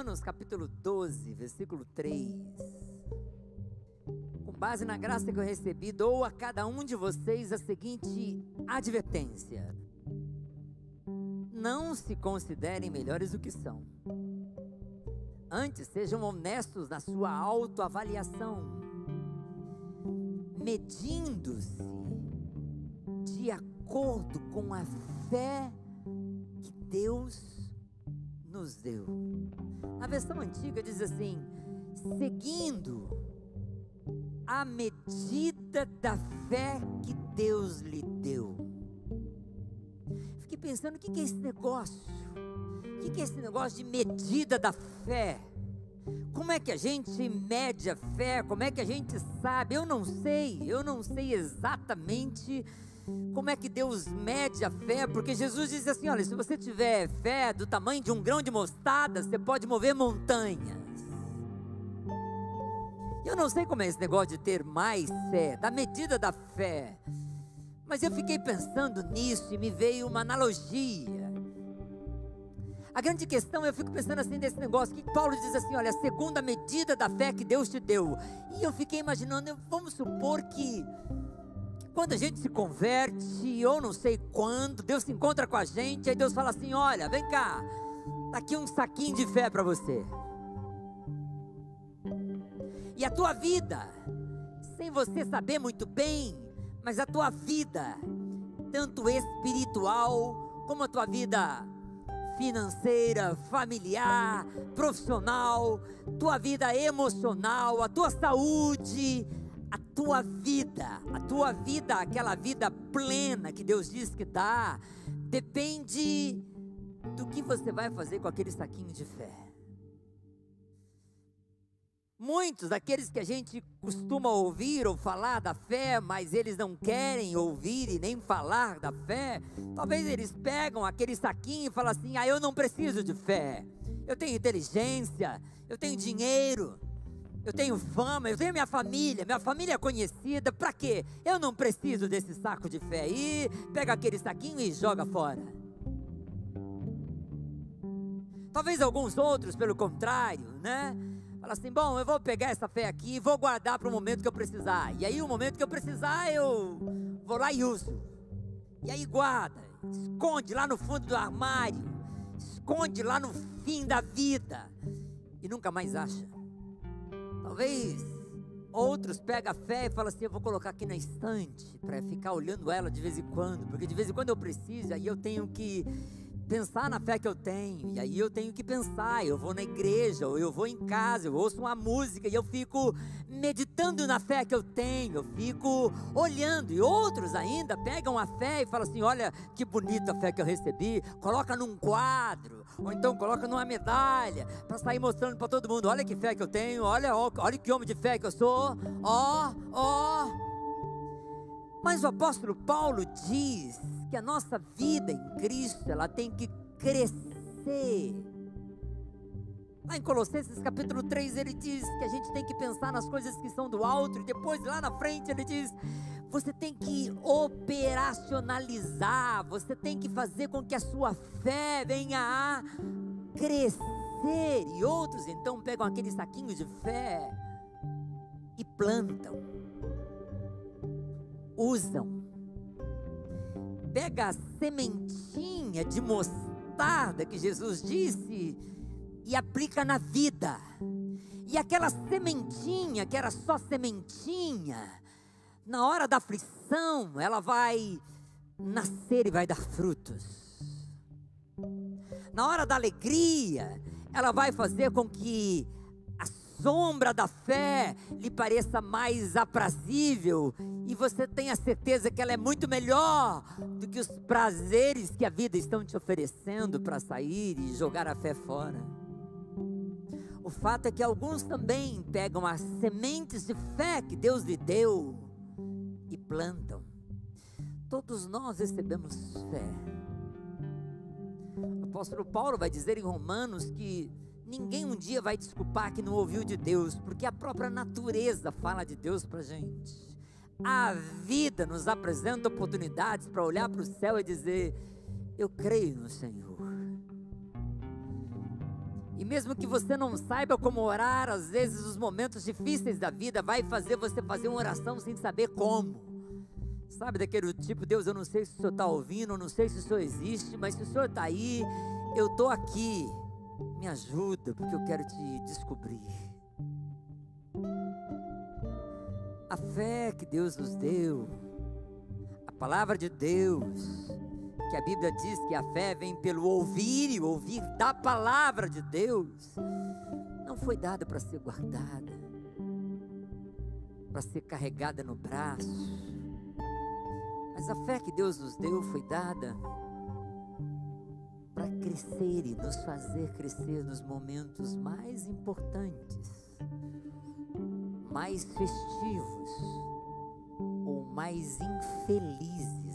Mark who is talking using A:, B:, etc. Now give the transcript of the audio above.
A: Romanos capítulo 12, versículo 3. Com base na graça que eu recebi, dou a cada um de vocês a seguinte advertência: não se considerem melhores do que são. Antes, sejam honestos na sua autoavaliação, medindo-se de acordo com a fé que Deus nos deu. Na versão antiga diz assim: seguindo a medida da fé que Deus lhe deu. Fiquei pensando, o que é esse negócio? O que é esse negócio de medida da fé? Como é que a gente mede a fé? Como é que a gente sabe? Eu não sei exatamente como é que Deus mede a fé, porque Jesus diz assim: olha, se você tiver fé do tamanho de um grão de mostarda, você pode mover montanhas. Eu não sei como é esse negócio de ter mais fé, da medida da fé, mas eu fiquei pensando nisso e me veio uma analogia. A grande questão, eu fico pensando assim desse negócio, que Paulo diz assim, olha, segundo a medida da fé que Deus te deu. E eu fiquei imaginando, vamos supor que quando a gente se converte, ou não sei quando, Deus se encontra com a gente, aí Deus fala assim: olha, vem cá, tá aqui um saquinho de fé para você. E a tua vida, sem você saber muito bem, mas a tua vida, tanto espiritual, como a tua vida financeira, familiar, profissional, tua vida emocional, a tua saúde, a tua vida, aquela vida plena que Deus diz que dá, depende do que você vai fazer com aquele saquinho de fé. Muitos daqueles que a gente costuma ouvir ou falar da fé, mas eles não querem ouvir e nem falar da fé, talvez eles pegam aquele saquinho e falam assim: eu não preciso de fé, eu tenho inteligência, eu tenho dinheiro, eu tenho fama, eu tenho minha família é conhecida, para quê? Eu não preciso desse saco de fé. E pega aquele saquinho e joga fora. Talvez alguns outros, pelo contrário, né? Fala assim: bom, eu vou pegar essa fé aqui e vou guardar para o momento que eu precisar. E aí o momento que eu precisar, eu vou lá e uso. E aí guarda, esconde lá no fundo do armário, esconde lá no fim da vida e nunca mais acha. Talvez outros pegam a fé e falam assim: eu vou colocar aqui na estante para ficar olhando ela de vez em quando, porque de vez em quando eu preciso, aí eu tenho que pensar na fé que eu tenho, e aí eu tenho que pensar, eu vou na igreja, ou eu vou em casa, eu ouço uma música, e eu fico meditando na fé que eu tenho, eu fico olhando. E outros ainda pegam a fé e falam assim: olha que bonita a fé que eu recebi, coloca num quadro, ou então coloca numa medalha, para sair mostrando para todo mundo: olha que fé que eu tenho, olha que homem de fé que eu sou, Mas o apóstolo Paulo diz que a nossa vida em Cristo, ela tem que crescer. Lá em Colossenses capítulo 3 ele diz que a gente tem que pensar nas coisas que são do alto, e depois lá na frente ele diz: você tem que operacionalizar, você tem que fazer com que a sua fé venha a crescer. E outros então pegam aquele saquinho de fé e plantam, usam, pega a sementinha de mostarda que Jesus disse e aplica na vida. E aquela sementinha, que era só sementinha, na hora da aflição, ela vai nascer e vai dar frutos. Na hora da alegria, ela vai fazer com que a sombra da fé lhe pareça mais aprazível, e você tenha certeza que ela é muito melhor do que os prazeres que a vida estão te oferecendo para sair e jogar a fé fora. O fato é que alguns também pegam as sementes de fé que Deus lhe deu e plantam. Todos nós recebemos fé. O apóstolo Paulo vai dizer em Romanos que ninguém um dia vai desculpar que não ouviu de Deus, porque a própria natureza fala de Deus para a gente. A vida nos apresenta oportunidades para olhar para o céu e dizer: eu creio no Senhor. E mesmo que você não saiba como orar, às vezes os momentos difíceis da vida vai fazer você fazer uma oração sem saber como. Sabe daquele tipo: Deus, eu não sei se o Senhor está ouvindo, eu não sei se o Senhor existe, mas se o Senhor está aí, eu estou aqui. Me ajuda, porque eu quero te descobrir. A fé que Deus nos deu, a palavra de Deus, que a Bíblia diz que a fé vem pelo ouvir, e ouvir da palavra de Deus, não foi dada para ser guardada, para ser carregada no braço, mas a fé que Deus nos deu foi dada para crescer e nos fazer crescer nos momentos mais importantes, mais festivos ou mais infelizes